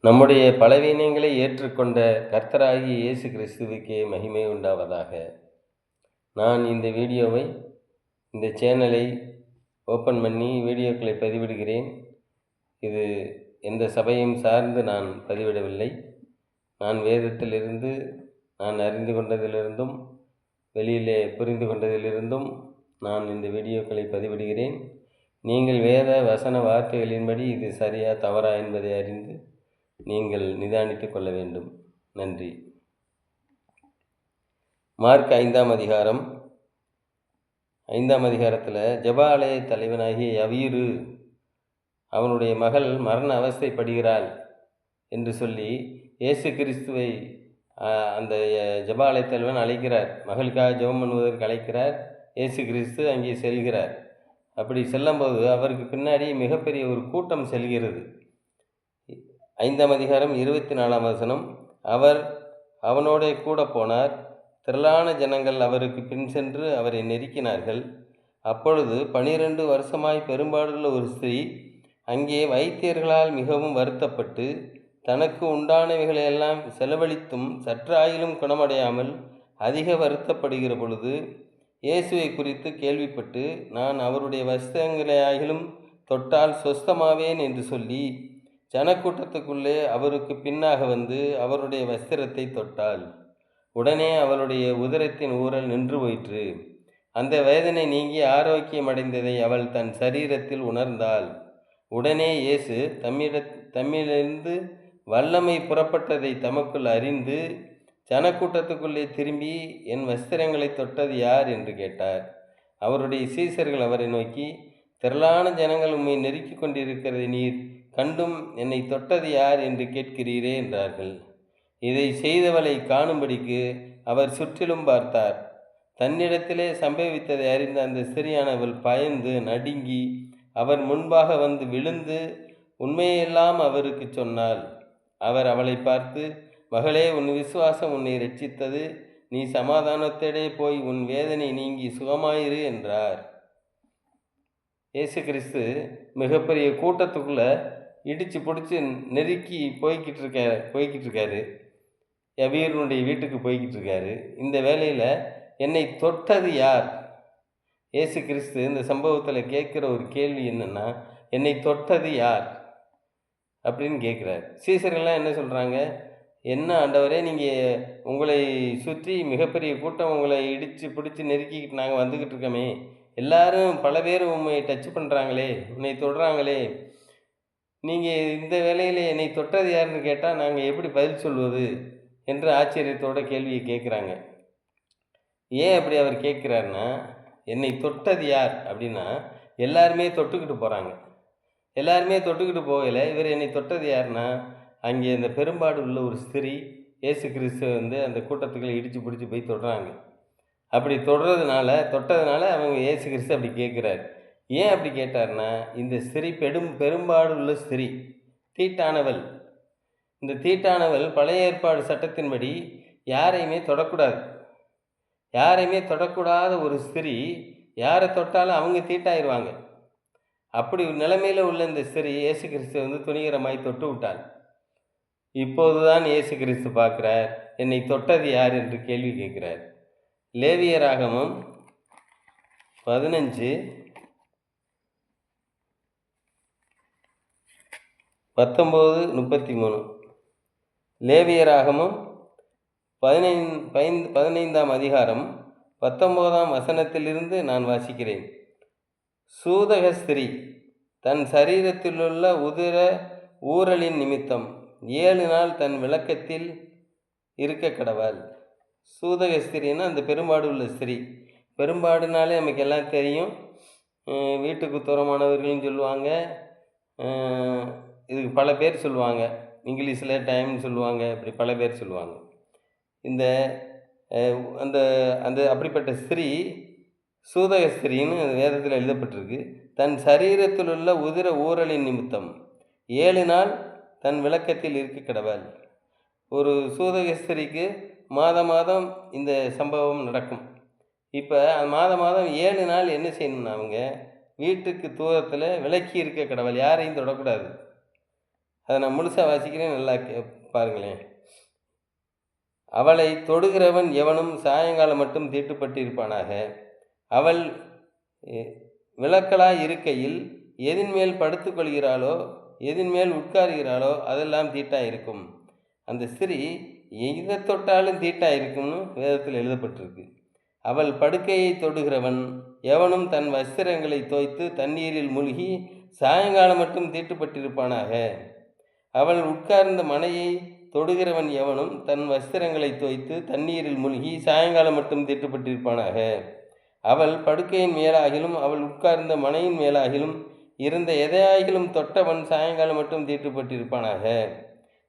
நம்முடைய பலவீனங்களை ஏற்றுக்கொண்ட கர்த்தராகிய இயேசு கிறிஸ்துவுக்கே மகிமை உண்டாவதாக. நான் இந்த சேனலை ஓப்பன் பண்ணி வீடியோக்களை பதிவிடுகிறேன். இது எந்த சபையும் சார்ந்து நான் பதிவிடவில்லை. நான் வேதத்திலிருந்து நான் அறிந்து கொண்டதிலிருந்தும் வெளியிலே புரிந்து கொண்டதிலிருந்தும் நான் இந்த வீடியோக்களை பதிவிடுகிறேன். நீங்கள் வேத வசன வார்த்தைகளின்படி இது சரியா தவறா என்பதை அறிந்து நீங்கள் நிதானித்து கொள்ள வேண்டும். நன்றி. மார்க் 5ஆம் அதிகாரம் 5ஆம் அதிகாரத்தில் ஜெப ஆலய தலைவனாகிய யவீரு அவனுடைய மகள் மரண அவஸ்தைப்படுகிறாள் என்று சொல்லி இயேசு கிறிஸ்துவை அந்த ஜெப ஆலய தலைவன் அழைக்கிறார். மகளுக்காக ஜெபம் பண்ணுவதற்கு அழைக்கிறார். இயேசு கிறிஸ்து அங்கே செல்கிறார். அப்படி செல்லும்போது அவருக்கு பின்னாடி மிகப்பெரிய ஒரு கூட்டம் செல்கிறது. 5ஆம் அதிகாரம் 24ஆம் வசனம், அவர் அவனோட கூட போனார். திரளான ஜனங்கள் அவருக்கு பின் சென்று அவரை நெருக்கினார்கள். அப்பொழுது 12 வருஷமாய் பெரும்பாடுள்ள ஒரு ஸ்திரீ அங்கே வைத்தியர்களால் மிகவும் வருத்தப்பட்டு தனக்கு உண்டானவைகளையெல்லாம் செலவழித்தும் சற்றாயிலும் குணமடையாமல் அதிக வருத்தப்படுகிற பொழுது இயேசுவை குறித்து கேள்விப்பட்டு, நான் அவருடைய வஸ்திரங்களையாகிலும் தொட்டால் சொஸ்தமாவேன் என்று சொல்லி ஜனக்கூட்டத்துக்குள்ளே அவருக்கு பின்னாக வந்து அவருடைய வஸ்திரத்தை தொட்டாள். உடனே அவளுடைய உதரத்தின் ஊறல் நின்று போயிற்று. அந்த வேதனை நீங்கி ஆரோக்கியம் அடைந்ததை அவள் தன் சரீரத்தில் உணர்ந்தாள். உடனே இயேசு தம்மிலிருந்து வல்லமை புறப்பட்டதை தமக்குள் அறிந்து ஜனக்கூட்டத்துக்குள்ளே திரும்பி, என் வஸ்திரங்களை தொட்டது யார் என்று கேட்டார். அவருடைய சீசர்கள் அவரை நோக்கி, திரளான ஜனங்கள் உம்மை நெருக்கி கொண்டிருக்கிறதை நீர் கண்டும் என்னை தொட்டது யார் என்று கேட்கிறீரே என்றார்கள். இதை செய்தவளை காணும்படிக்கு அவர் சுற்றிலும் பார்த்தார். தன்னிடத்திலே சம்பவித்ததை அறிந்த அந்த ஸ்திரியானவள் பயந்து நடுங்கி அவர் முன்பாக வந்து விழுந்து உண்மையெல்லாம் அவருக்கு சொன்னாள். அவர் அவளை பார்த்து, மகளே, உன் விசுவாசம் உன்னை ரட்சித்தது. நீ சமாதானத்தோடே போய் உன் வேதனை நீங்கி சுகமாயிரு என்றார். இயேசு கிறிஸ்து மிகப்பெரிய கூட்டத்துக்குள்ளே இடித்து பிடிச்சி நெருக்கி போய்கிட்டு இருக்காரு. யவீரனுடைய வீட்டுக்கு போய்கிட்டு இருக்காரு. இந்த வேளையில் என்னை தொட்டது யார்? இயேசு கிறிஸ்து இந்த சம்பவத்தில் கேட்குற ஒரு கேள்வி என்னென்னா, என்னை தொட்டது யார் அப்படின்னு கேட்குறாரு. சீசர்கள்லாம் என்ன சொல்கிறாங்க? என்ன ஆண்டவரே, நீங்கள் உங்களை சுற்றி மிகப்பெரிய கூட்டம் உங்களை இடித்து பிடிச்சி நெருக்கிக்கிட்டு நாங்கள் வந்துக்கிட்டு இருக்கோமே, எல்லாரும் பல பேர் உண்மை டச் பண்ணுறாங்களே, உன்னை தொடுறாங்களே, நீங்கள் இந்த வேளையில் என்னை தொட்டது யாருன்னு கேட்டால் நாங்கள் எப்படி பதில் சொல்வது என்று ஆச்சரியத்தோட கேள்வியை கேட்குறாங்க. ஏன் அப்படி அவர் கேட்குறாருன்னா, என்னை தொட்டது யார் அப்படின்னா எல்லாருமே தொட்டுக்கிட்டு போகிறாங்க. எல்லாருமே தொட்டுக்கிட்டு போகலை. இவர் என்னை தொட்டது யாருன்னா, அங்கே இந்த பெரும்பாடு உள்ள ஒரு ஸ்திரீ இயேசு கிறிஸ்து அந்த கூட்டத்துக்குள்ளே இடித்து பிடிச்சி போய் தொடுறாங்க. அப்படி தொட்டதுனால அவங்க இயேசு கிறிஸ்து அப்படி கேட்குறாரு. ஏன் அப்படி கேட்டார்னா, இந்த ஸ்திரீ பெரும்பாடு உள்ள ஸ்திரீ, தீட்டானவள். இந்த தீட்டானவள் பழைய ஏற்பாடு சட்டத்தின்படி யாரையுமே தொடக்கூடாத ஒரு ஸ்திரீ யாரை தொட்டாலும் அவங்க தீட்டாயிருவாங்க. அப்படி நிலைமையில் உள்ள இந்த ஸ்திரீ இயேசு கிறிஸ்து துணிகரமாய் தொட்டு விட்டாள். இப்போதுதான் இயேசு கிறிஸ்து பார்க்குறார், என்னை தொட்டது யார் என்று கேள்வி கேட்குறார். லேவியராகமம் 15:19-33. லேவியராகமம் 15ஆம் அதிகாரம் 19ஆம் வசனத்திலிருந்து நான் வாசிக்கிறேன். சூதக ஸ்திரீ தன் சரீரத்திலுள்ள உதிர ஊறலின் நிமித்தம் 7 நாள் தன் விளக்கத்தில் இருக்க கடவாள். சூதக ஸ்திரீன்னா அந்த பெரும்பாடு உள்ள ஸ்திரீ. பெரும்பாடுனாலே நமக்கு எல்லாம் தெரியும். வீட்டுக்கு தூரமானவர்கள்னு சொல்லுவாங்க. இதுக்கு பல பேர் சொல்லுவாங்க. இங்கிலீஷில் டைம்னு சொல்லுவாங்க. இப்படி பல பேர் சொல்லுவாங்க. அப்படிப்பட்ட ஸ்திரீ சூதக ஸ்திரீன்னு வேதத்தில் எழுதப்பட்டிருக்கு. தன் சரீரத்தில் உள்ள உதிர ஊறலின் நிமித்தம் 7 நாள் தன் விளக்கத்தில் இருக்க கடவாள். ஒரு சூதக ஸ்திரீக்கு மாதம் இந்த சம்பவம் நடக்கும். இப்போ மாதம் 7 நாள் என்ன செய்யணும்னா, அவங்க வீட்டுக்கு தூரத்தில் விலக்கி இருக்க கடவாள். யாரையும் தொடக்கூடாது. அதை நான் முழுசாக வாசிக்கிறேன், நல்லா பாருங்களேன். அவளை தொடுகிறவன் எவனும் சாயங்காலம் மட்டும் தீட்டுப்பட்டிருப்பானாக. அவள் விளக்கலாய் இருக்கையில் எதின் மேல் படுத்துக்கொள்கிறாளோ எதின் மேல் உட்காருகிறாளோ அதெல்லாம் தீட்டாக இருக்கும். அந்த ஸ்திரீ எதை தொட்டாலும் தீட்டாக இருக்கும்னு வேதத்தில் எழுதப்பட்டிருக்கு. அவள் படுக்கையை தொடுகிறவன் எவனும் தன் வஸ்திரங்களை தோய்த்து தண்ணீரில் மூழ்கி சாயங்காலம் மட்டும் தீட்டுப்பட்டிருப்பானாக. அவள் உட்கார்ந்த மனையை தொடுகிறவன் எவனும் தன் வஸ்திரங்களை தோய்த்து தண்ணீரில் மூழ்கி சாயங்காலம் மட்டும் தீட்டுப்பட்டிருப்பானாக. அவள் படுக்கையின் மேலாகிலும் அவள் உட்கார்ந்த மனையின் மேலாகிலும் இருந்த எதையாகிலும் தொட்டவன் சாயங்காலம் மட்டும் தீட்டுப்பட்டிருப்பானாக.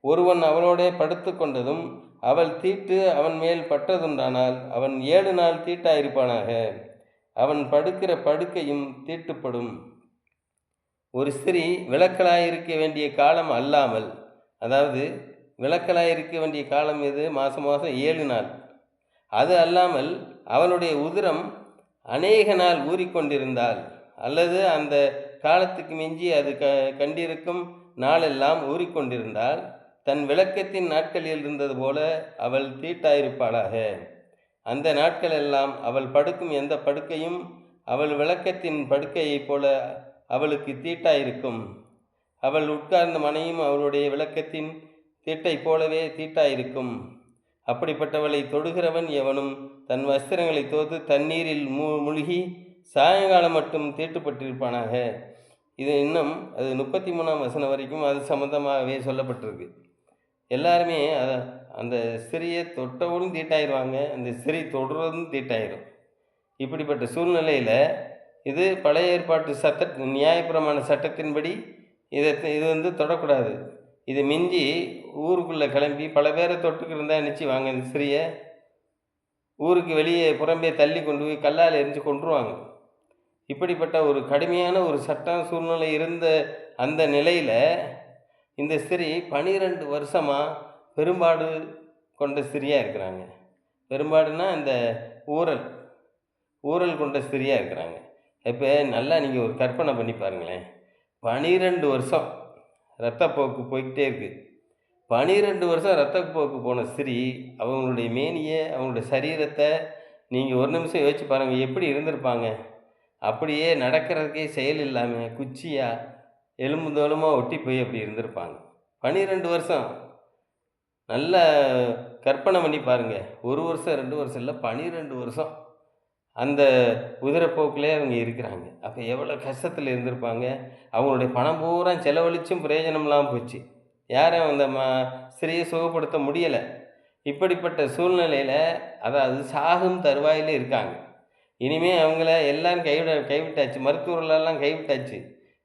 ஒருவன் அவளோடே படுத்து கொண்டதும் அவள் தீட்டு அவன் மேல் பட்டதுண்டானால் அவன் 7 நாள் தீட்டாயிருப்பானாக. அவன் படுக்கிற படுக்கையும் தீட்டுப்படும். ஒரு ஸ்திரீ விளக்கலாயிருக்க வேண்டிய காலம் அல்லாமல், அதாவது விளக்கலாயிருக்க வேண்டிய காலம் எது? மாதம் 7 நாள். அது அல்லாமல் அவளுடைய உதிரம் அநேக நாள் ஊறிக்கொண்டிருந்தால், அல்லது அந்த காலத்துக்கு மிஞ்சி அது கண்டிருக்கும் நாளெல்லாம் ஊறிக்கொண்டிருந்தால், தன் விளக்கத்தின் நாட்களில் இருந்தது போல அவள் தீட்டாயிருப்பாளாக. அந்த நாட்களெல்லாம் அவள் படுக்கும் எந்த படுக்கையும் அவள் விளக்கத்தின் படுக்கையைப் போல அவளுக்கு தீட்டாயிருக்கும். அவள் உட்கார்ந்த மனையும் அவளுடைய விளக்கத்தின் தீட்டை போலவே தீட்டாயிருக்கும். அப்படிப்பட்டவளை தொடுகிறவன் எவனும் தன் வஸ்திரங்களை தோத்து தண்ணீரில் மூழ்கி சாயங்காலம் மட்டும் தீட்டுப்பட்டிருப்பானாக. இது இன்னும் அது 33ஆம் வசனம் வரைக்கும் அது சம்மந்தமாகவே சொல்லப்பட்டிருக்கு. எல்லாருமே அந்த ஸ்திரியை தொட்டவனும் தீட்டாயிருவாங்க, அந்த ஸ்திரீ தொடுறதும் தீட்டாயிரும். இப்படிப்பட்ட சூழ்நிலையில் இது பழைய ஏற்பாட்டு நியாயப்பிரமாண சட்டத்தின்படி இது தொடக்கூடாது. இது மிஞ்சி ஊருக்குள்ளே கிளம்பி பல பேரை தொட்டுக்கிட்டு நினச்சிவாங்க. இந்த ஸ்திரியை ஊருக்கு வெளியே புறம்பே தள்ளி கொண்டு போய் கல்லால் எரிஞ்சு கொண்டுருவாங்க. இப்படிப்பட்ட ஒரு கடுமையான ஒரு சட்டம் சூழ்நிலை இருந்த அந்த நிலையில் இந்த ஸ்திரீ 12 வருஷமாக பெரும்பாடு கொண்ட ஸ்திரியாக இருக்கிறாங்க. பெரும்பாடுனா இந்த ஊரல் கொண்ட ஸ்திரியாக இருக்கிறாங்க. இப்போ நல்லா நீங்கள் ஒரு கற்பனை பண்ணி பாருங்களேன். 12 வருஷம் இரத்தப்போக்கு போய்கிட்டே இருக்குது. 12 வருஷம் இரத்தப்போக்கு போன ஸ்திரீ அவங்களுடைய மேனியை, அவங்களுடைய சரீரத்தை நீங்கள் ஒரு நிமிஷம் யோசிச்சு பாருங்கள், எப்படி இருந்திருப்பாங்க? அப்படியே நடக்கிறதுக்கே செயல் இல்லாமல் குச்சியாக எலும்பு தோலுமாக ஒட்டி போய் அப்படி இருந்திருப்பாங்க. 12 வருஷம் நல்ல கற்பனை பண்ணி பாருங்கள். 1 வருஷம் 2 வருஷம் இல்லை, 12 வருஷம் அந்த உதிரப்போக்கிலே அவங்க இருக்கிறாங்க. அப்போ எவ்வளோ கஷ்டத்தில் இருந்திருப்பாங்க. அவங்களுடைய பணம் பூரா செலவழிச்சும் பிரயோஜனம்லாம் போச்சு. யாரும் அந்த ஸ்திரியை சுகப்படுத்த முடியலை. இப்படிப்பட்ட சூழ்நிலையில் அதாவது சாகும் தருவாயில் இருக்காங்க. இனிமேல் அவங்கள எல்லோரும் கைவிட்டாச்சு, மருத்துவர்களெல்லாம் கைவிட்டாச்சு.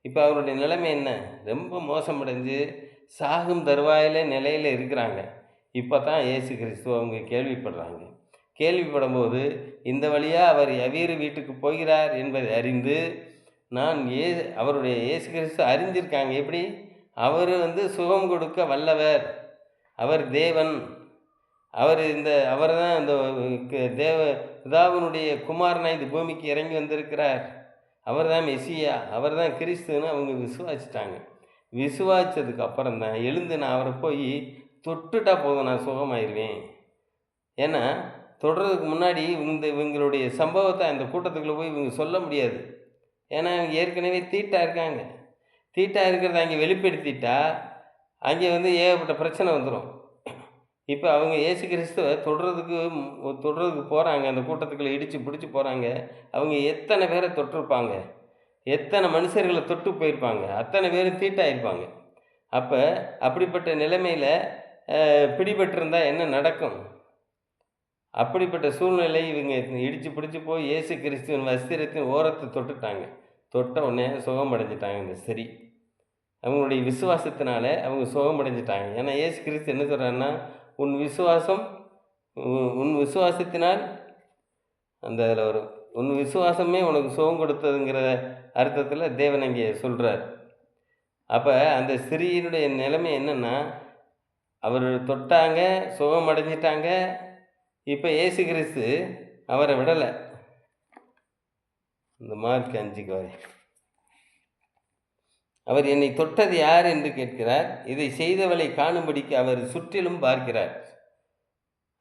இப்போ அவருடைய நிலைமை என்ன? ரொம்ப மோசமடைஞ்சு சாகும் தருவாயில் நிலையில் இருக்கிறாங்க. இப்போ தான் இயேசு கிறிஸ்துவ அவங்க கேள்விப்படுறாங்க. கேள்விப்படும்போது இந்த வழியாக அவர் யவீரு வீட்டுக்கு போகிறார் என்பதை அறிந்து அவருடைய இயேசு கிறிஸ்து அறிஞ்சிருக்காங்க. எப்படி? அவர் சுகம் கொடுக்க வல்லவர், அவர் தேவன், அவர் தான் இந்த பிதாவினுடைய குமாரனாய் இந்த பூமிக்கு இறங்கி வந்திருக்கிறார், அவர் தான் மெசியா, அவர் தான் கிறிஸ்துன்னு அவங்க விசுவாசிட்டாங்க. விசுவாசித்ததுக்கு அப்புறம் தான் எழுந்து நான் அவரை போய் தொட்டுட்டா போதும், நான் சுகமாயிருவேன். ஏன்னா தொடுறதுக்கு முன்னாடி இவங்களுடைய சம்பவத்தை அந்த கூட்டத்துக்குள்ளே போய் இவங்க சொல்ல முடியாது. ஏன்னா இவங்க ஏற்கனவே தீட்டாக இருக்காங்க. தீட்டாக இருக்கிறத அங்கே வெளிப்படுத்திட்டா அங்கே ஏகப்பட்ட பிரச்சனை வந்துடும். இப்போ அவங்க இயேசு கிறிஸ்துவை தொடுறதுக்கு போகிறாங்க. அந்த கூட்டத்துக்குள்ளே இடித்து பிடிச்சி போகிறாங்க. அவங்க எத்தனை பேரை தொட்டிருப்பாங்க, எத்தனை மனுஷர்களை தொட்டு போயிருப்பாங்க, அத்தனை பேரும் தீட்டாயிருப்பாங்க. அப்போ அப்படிப்பட்ட நிலைமையில் பிடிபட்டிருந்தால் என்ன நடக்கும்? அப்படிப்பட்ட சூழ்நிலை இவங்க இடித்து பிடிச்சி போய் இயேசு கிறிஸ்துவின் வஸ்திரத்தின் ஓரத்தை தொட்டுட்டாங்க. தொட்ட உடனே சுகமடைஞ்சிட்டாங்க. இந்த சரி அவங்களுடைய விசுவாசத்தினால அவங்க சுகமடைஞ்சிட்டாங்க. ஏன்னா இயேசு கிறிஸ்து என்ன சொல்கிறாருன்னா, உன் விசுவாசத்தினால் அந்த அதில் வரும், உன் விசுவாசமே உனக்கு சுகம் கொடுத்ததுங்கிற அர்த்தத்தில் தேவன் அங்கே சொல்கிறார். அப்போ அந்த ஸ்திரீயினுடைய நிலைமை என்னென்னா, அவர் தொட்டாங்க, சுகமடைஞ்சிட்டாங்க. இப்போ இயேசு கிறிஸ்து அவரை விடலை. இந்த மார்க் 5க்கு வரை அவர் என்னை தொட்டது யார் என்று கேட்கிறார். இதை செய்தவளை காணும்படிக்கு அவர் சுற்றிலும் பார்க்கிறார்.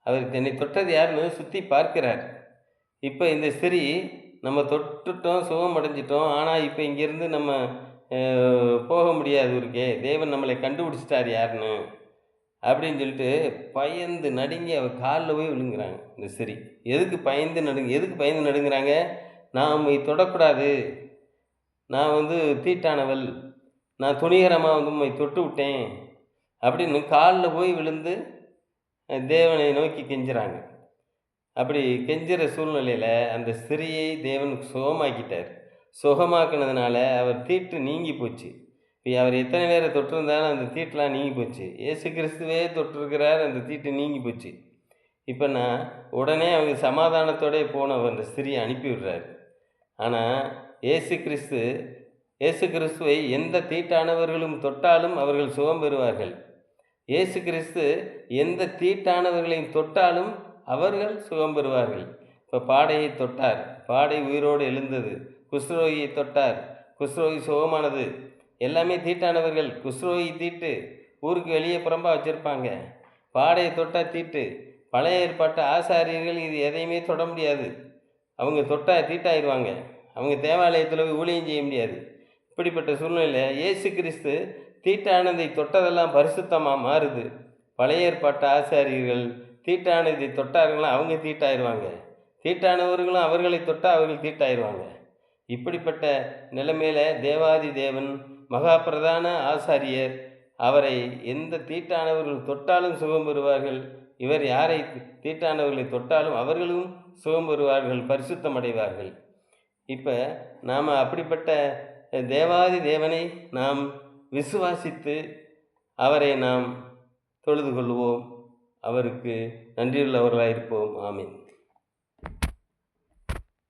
அவருக்கு என்னை தொட்டது யாருன்னு சுற்றி பார்க்கிறார். இப்போ இந்த ஸ்திரீ நம்ம தொட்டுட்டோம், சுகம் அடைஞ்சிட்டோம். ஆனால் இப்போ இங்கேருந்து நம்ம போக முடியாது இருக்கே, தேவன் நம்மளை கண்டுபிடிச்சிட்டார் யாருன்னு அப்படின்னு சொல்லிட்டு பயந்து நடுங்கி அவர் காலில் போய் விழுங்குறாங்க இந்த ஸ்திரீ. எதுக்கு பயந்து நடுங்குறாங்க? நான் உண்மை தொடக்கூடாது, நான் தீட்டானவள், நான் துணிகரமாக உண்மை தொட்டு விட்டேன் அப்படின்னு காலில் போய் விழுந்து தேவனை நோக்கி கெஞ்சுறாங்க. அப்படி கெஞ்சுற சூழ்நிலையில் அந்த ஸ்திரியை தேவன் சுகமாக்கிட்டார். சுகமாக்குனதுனால அவர் தீட்டு நீங்கி போச்சு. இப்போ அவர் எத்தனை பேரை தொட்டிருந்தாலும் அந்த தீட்டெலாம் நீங்கி போச்சு. இயேசு கிறிஸ்துவே தொட்டிருக்கிறார், அந்த தீட்டு நீங்கி போச்சு. இப்போ நான் உடனே அவங்க சமாதானத்தோடே போனவர் அந்த ஸ்திரியை அனுப்பி விடுறாரு. ஆனால் இயேசு கிறிஸ்துவை எந்த தீட்டானவர்களும் தொட்டாலும் அவர்கள் சுகம் பெறுவார்கள். இயேசு கிறிஸ்து எந்த தீட்டானவர்களையும் தொட்டாலும் அவர்கள் சுகம் பெறுவார்கள். இப்போ பாடையை தொட்டார், பாடை உயிரோடு எழுந்தது. குஷ்ரோகியை தொட்டார், குஷ்ரோகி சுகமானது. எல்லாமே தீட்டானவர்கள். குஷ்ரோகி தீட்டு ஊருக்கு வெளியே புறம்பா வச்சுருப்பாங்க. பாடையை தொட்டால் தீட்டு. பழைய ஏற்பாட்டு ஆசாரியர்கள் இது எதையுமே தொட முடியாது. அவங்க தொட்டால் தீட்டாயிடுவாங்க. அவங்க தேவாலயத்தில் போய் ஊழியம் செய்ய முடியாது. இப்படிப்பட்ட சூழ்நிலையில் இயேசு கிறிஸ்து தீட்டானதை தொட்டதெல்லாம் பரிசுத்தமாக மாறுது. பழைய ஏற்பாட்டு ஆசாரியர்கள் தீட்டானதை தொட்டார்கள்லாம் அவங்க தீட்டாயிருவாங்க. தீட்டானவர்களும் அவர்களை தொட்டால் அவர்கள் தீட்டாயிருவாங்க. இப்படிப்பட்ட நிலைமையில் தேவாதி தேவன் மகா பிரதான ஆசாரியர், அவரை எந்த தீட்டானவர்கள் தொட்டாலும் சுகம் பெறுவார்கள். இவர் யாரை தீட்டானவர்களை தொட்டாலும் அவர்களும் சுகம் பெறுவார்கள், பரிசுத்தம் அடைவார்கள். இப்போ நாம் அப்படிப்பட்ட தேவாதி தேவனை நாம் விசுவாசித்து அவரை நாம் தொழுது கொள்வோம். அவருக்கு நன்றியுள்ளவர்களாக இருப்போம். ஆமீன்.